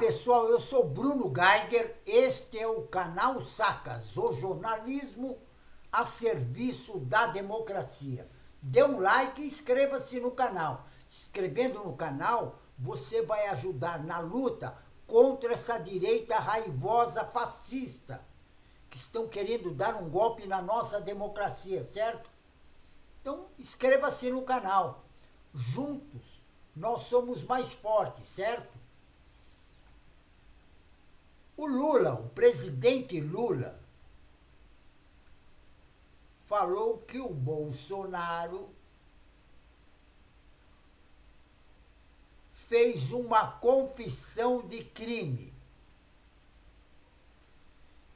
Pessoal, eu sou Bruno Geiger, este é o canal Sacas, o jornalismo a serviço da democracia. Dê um like e inscreva-se no canal. Se inscrevendo no canal, você vai ajudar na luta contra essa direita raivosa fascista, que estão querendo dar um golpe na nossa democracia, certo? Então, inscreva-se no canal. Juntos, nós somos mais fortes, certo? O Lula, o presidente Lula, falou que o Bolsonaro fez uma confissão de crime,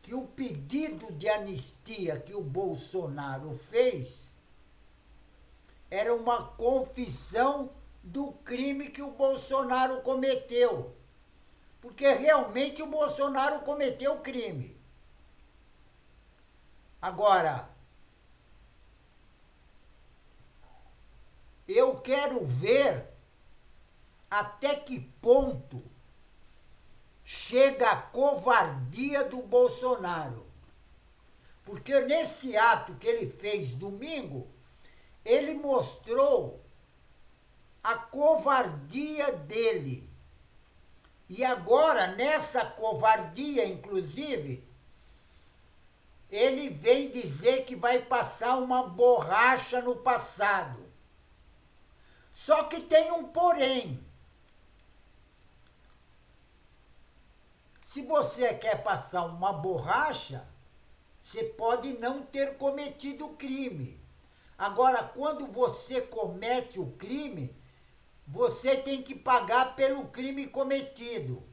que o pedido de anistia que o Bolsonaro fez era uma confissão do crime que o Bolsonaro cometeu. Porque realmente o Bolsonaro cometeu crime. Agora, eu quero ver até que ponto chega a covardia do Bolsonaro. Porque nesse ato que ele fez domingo, ele mostrou a covardia dele. E agora, nessa covardia, inclusive, ele vem dizer que vai passar uma borracha no passado. Só que tem um porém. Se você quer passar uma borracha, você pode não ter cometido o crime. Agora, quando você comete o crime, você tem que pagar pelo crime cometido.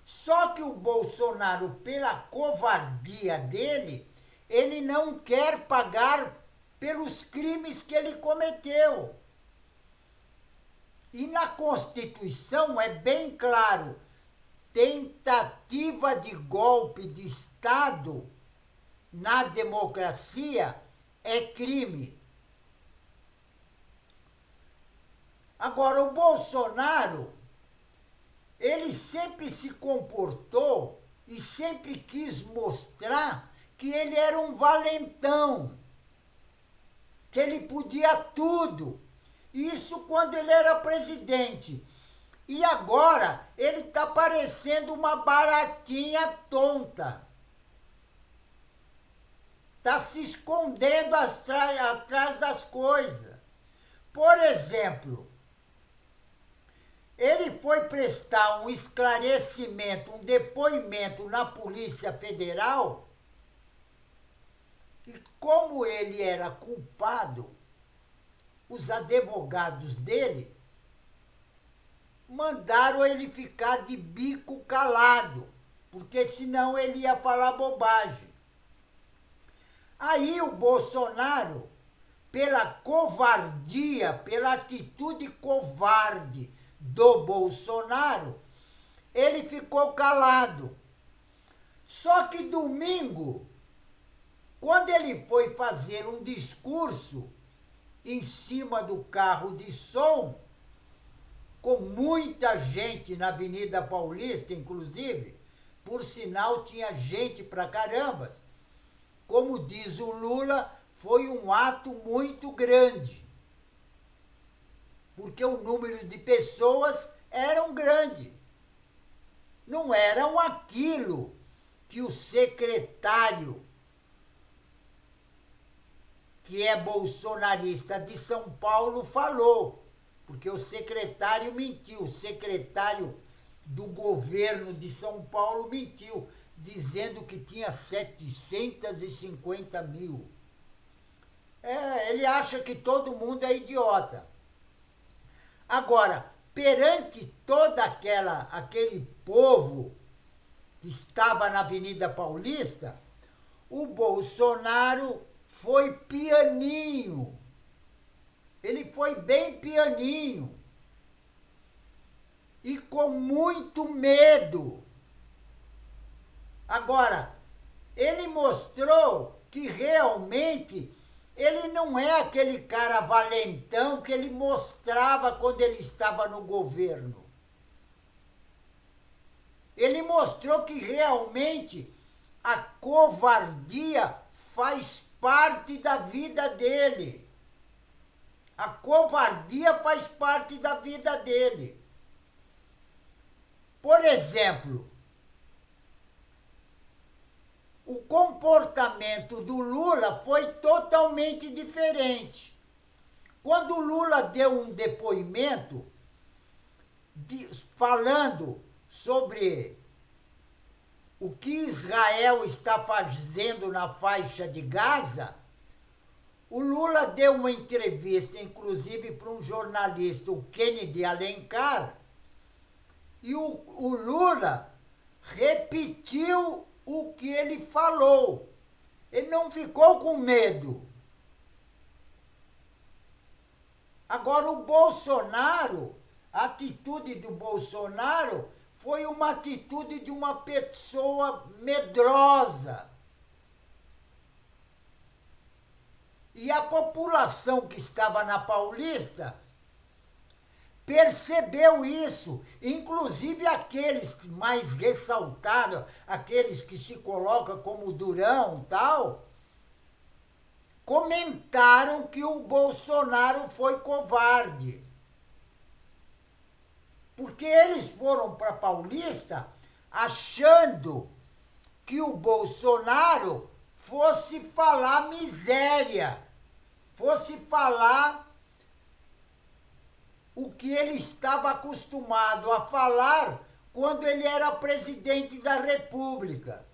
Só que o Bolsonaro, pela covardia dele, ele não quer pagar pelos crimes que ele cometeu. E na Constituição é bem claro, tentativa de golpe de Estado na democracia é crime. Agora, o Bolsonaro, ele sempre se comportou e sempre quis mostrar que ele era um valentão, que ele podia tudo. Isso quando ele era presidente. E agora ele está parecendo uma baratinha tonta. Está se escondendo atrás das coisas. Por exemplo, ele foi prestar um esclarecimento, um depoimento na Polícia Federal, e como ele era culpado, os advogados dele mandaram ele ficar de bico calado, porque senão ele ia falar bobagem. Aí o Bolsonaro, pela covardia, pela atitude covarde do Bolsonaro, ele ficou calado. Só que domingo, quando ele foi fazer um discurso em cima do carro de som, com muita gente na Avenida Paulista, inclusive, por sinal tinha gente pra caramba, como diz o Lula, foi um ato muito grande, porque o número de pessoas era grande. Não eram aquilo que o secretário, que é bolsonarista de São Paulo, falou, porque o secretário mentiu, o secretário do governo de São Paulo mentiu, dizendo que tinha 750 mil. Ele acha que todo mundo é idiota. Agora, perante toda aquele povo que estava na Avenida Paulista, o Bolsonaro foi pianinho. Ele foi bem pianinho. E com muito medo. Agora, ele mostrou que realmente ele não é aquele cara valentão que ele mostrava quando ele estava no governo. mostrou que realmente a covardia faz parte da vida dele. A covardia faz parte da vida dele. Por exemplo, o comportamento do Lula foi totalmente diferente. Quando o Lula deu um depoimento falando sobre o que Israel está fazendo na faixa de Gaza, o Lula deu uma entrevista, inclusive para um jornalista, o Kennedy Alencar, e o Lula repetiu o que ele falou. Ele não ficou com medo. Agora, o Bolsonaro, a atitude do Bolsonaro foi uma atitude de uma pessoa medrosa. E a população que estava na Paulista percebeu isso, inclusive aqueles mais ressaltados, aqueles que se colocam como Durão e tal, comentaram que o Bolsonaro foi covarde. Porque eles foram para Paulista achando que o Bolsonaro fosse falar miséria, fosse falar o que ele estava acostumado a falar quando ele era presidente da República.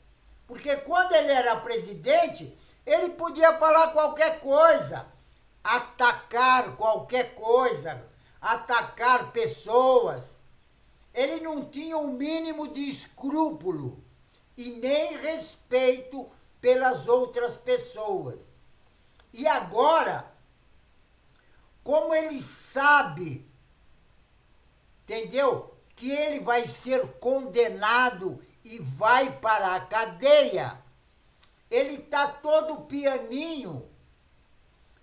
Porque quando ele era presidente, ele podia falar qualquer coisa, atacar qualquer coisa, atacar pessoas. Ele não tinha o mínimo de escrúpulo e nem respeito pelas outras pessoas. E agora, como ele sabe, entendeu? Que ele vai ser condenado e vai para a cadeia, ele está todo pianinho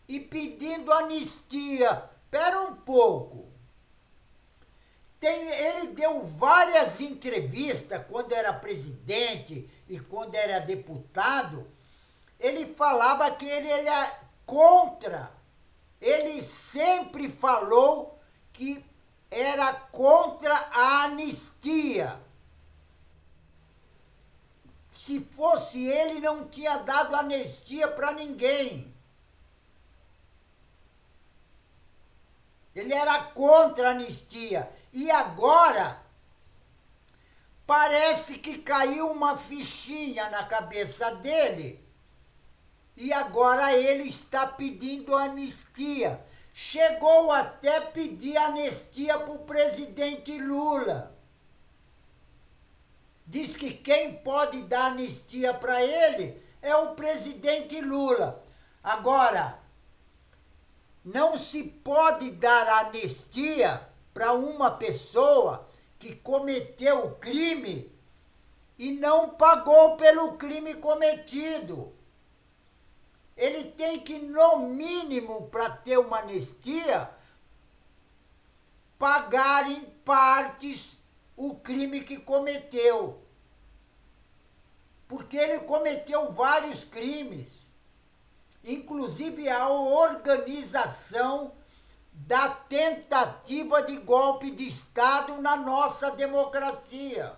e pedindo anistia. Espera um pouco. Ele deu várias entrevistas quando era presidente e quando era deputado. Ele falava que ele era contra. Ele sempre falou que era contra a anistia. Se fosse ele, não tinha dado anistia para ninguém. Ele era contra a anistia. E agora, parece que caiu uma fichinha na cabeça dele. E agora ele está pedindo anistia. Chegou até pedir anistia para o presidente Lula. Diz que quem pode dar anistia para ele é o presidente Lula. Agora, não se pode dar anistia para uma pessoa que cometeu o crime e não pagou pelo crime cometido. Ele tem que, no mínimo, para ter uma anistia, pagar em partes o crime que cometeu. Porque ele cometeu vários crimes, inclusive a organização da tentativa de golpe de Estado na nossa democracia.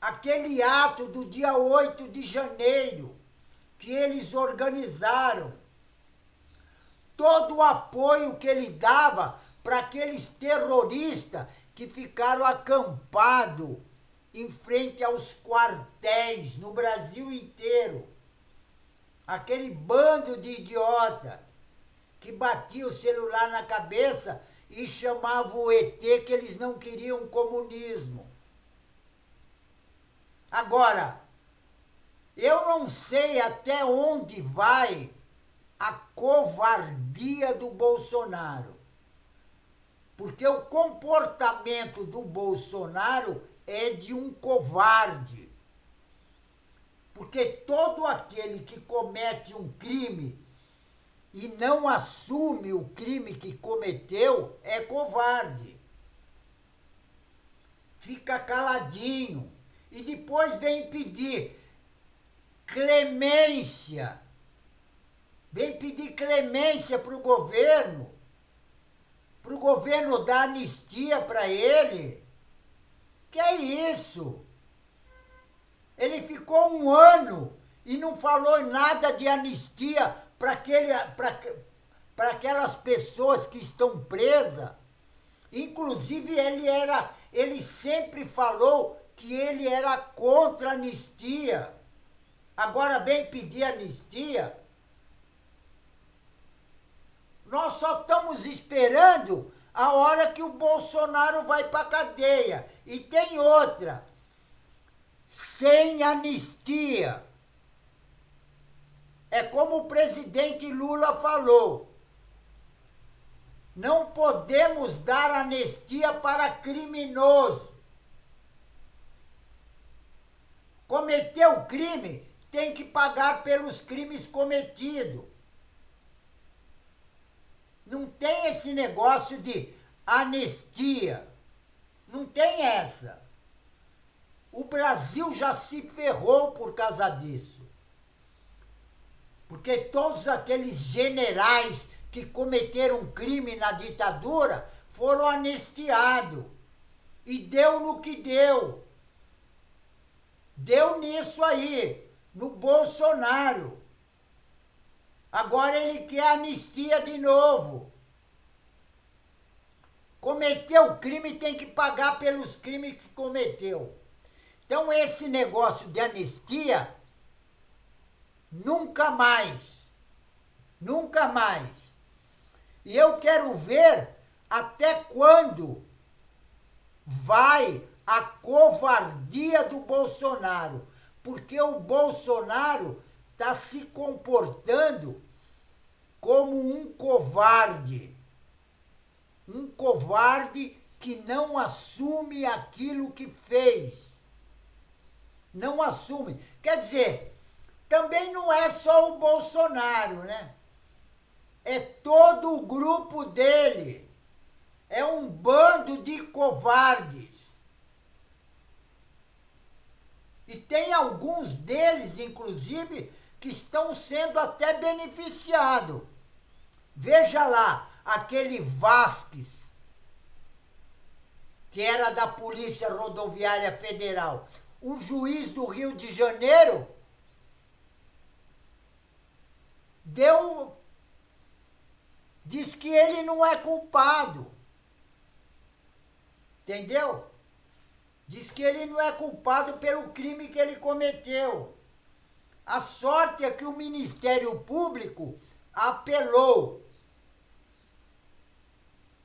Aquele ato do dia 8 de janeiro, que eles organizaram, todo o apoio que ele dava para aqueles terroristas que ficaram acampados em frente aos quartéis no Brasil inteiro. Aquele bando de idiota que batia o celular na cabeça e chamava o ET que eles não queriam comunismo. Agora, eu não sei até onde vai a covardia do Bolsonaro. Porque o comportamento do Bolsonaro é de um covarde. Porque todo aquele que comete um crime e não assume o crime que cometeu é covarde. fica caladinho e depois vem pedir clemência. Vem pedir clemência para o governo dar anistia para ele. Que é isso? Ele ficou 1 ano e não falou nada de anistia para aquelas pessoas que estão presas. Inclusive, ele sempre falou que ele era contra a anistia. Agora vem pedir anistia. Nós só estamos esperando a hora que o Bolsonaro vai para a cadeia. E tem outra. Sem anistia. É como o presidente Lula falou. Não podemos dar anistia para criminoso. Cometeu crime, tem que pagar pelos crimes cometidos. Não tem esse negócio de anistia. Não tem essa. O Brasil já se ferrou por causa disso. Porque todos aqueles generais que cometeram crime na ditadura foram anistiados. E deu no que deu. Deu nisso aí, no Bolsonaro. Agora ele quer anistia de novo. Cometeu crime, tem que pagar pelos crimes que cometeu. Então esse negócio de anistia, nunca mais. Nunca mais. E eu quero ver até quando vai a covardia do Bolsonaro. Porque o Bolsonaro está se comportando como um covarde. Um covarde que não assume aquilo que fez. Não assume. Quer dizer, também não é só o Bolsonaro, né? É todo o grupo dele. É um bando de covardes. E tem alguns deles, inclusive, que estão sendo até beneficiados. Veja lá, aquele Vasques, que era da Polícia Rodoviária Federal, o juiz do Rio de Janeiro, diz que ele não é culpado. Entendeu? Diz que ele não é culpado pelo crime que ele cometeu. A sorte é que o Ministério Público apelou,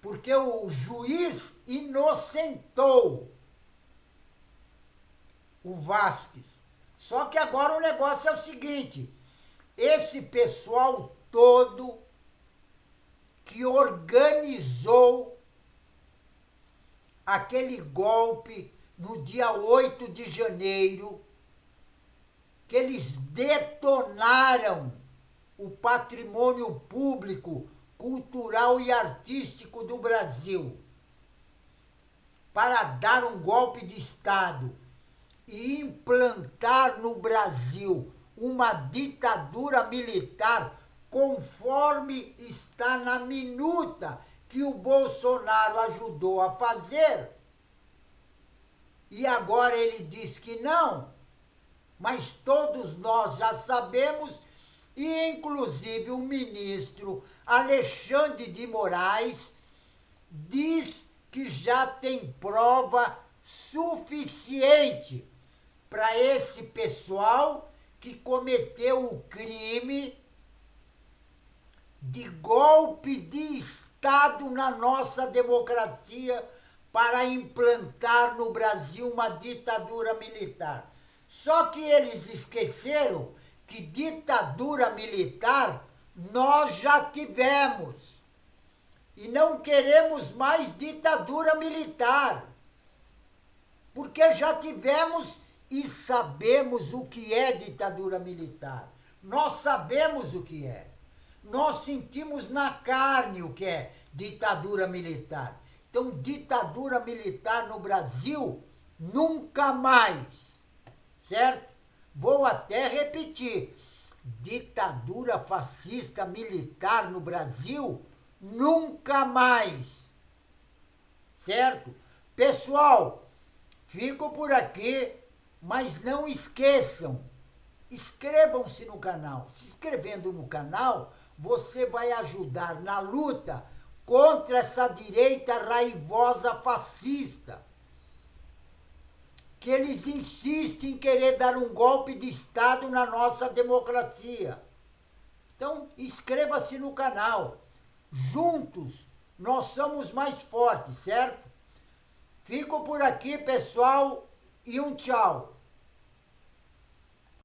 porque o juiz inocentou o Vasques. Só que agora o negócio é o seguinte, esse pessoal todo que organizou aquele golpe no dia 8 de janeiro, que eles detonaram o patrimônio público, cultural e artístico do Brasil, para dar um golpe de Estado e implantar no Brasil uma ditadura militar, conforme está na minuta que o Bolsonaro ajudou a fazer. E agora ele diz que não, mas todos nós já sabemos, e inclusive o ministro Alexandre de Moraes diz que já tem prova suficiente para esse pessoal que cometeu o crime de golpe de Estado na nossa democracia para implantar no Brasil uma ditadura militar. Só que eles esqueceram que ditadura militar nós já tivemos. E não queremos mais ditadura militar. Porque já tivemos e sabemos o que é ditadura militar. Nós sabemos o que é. Nós sentimos na carne o que é ditadura militar. Então, ditadura militar no Brasil Nunca mais, certo? Vou até repetir. Ditadura fascista militar no Brasil, nunca mais, certo? Pessoal, fico por aqui, mas não esqueçam, inscrevam-se no canal. Se inscrevendo no canal, você vai ajudar na luta contra essa direita raivosa fascista, que eles insistem em querer dar um golpe de Estado na nossa democracia. Então, inscreva-se no canal. Juntos, nós somos mais fortes, certo? Fico por aqui, pessoal, e um tchau.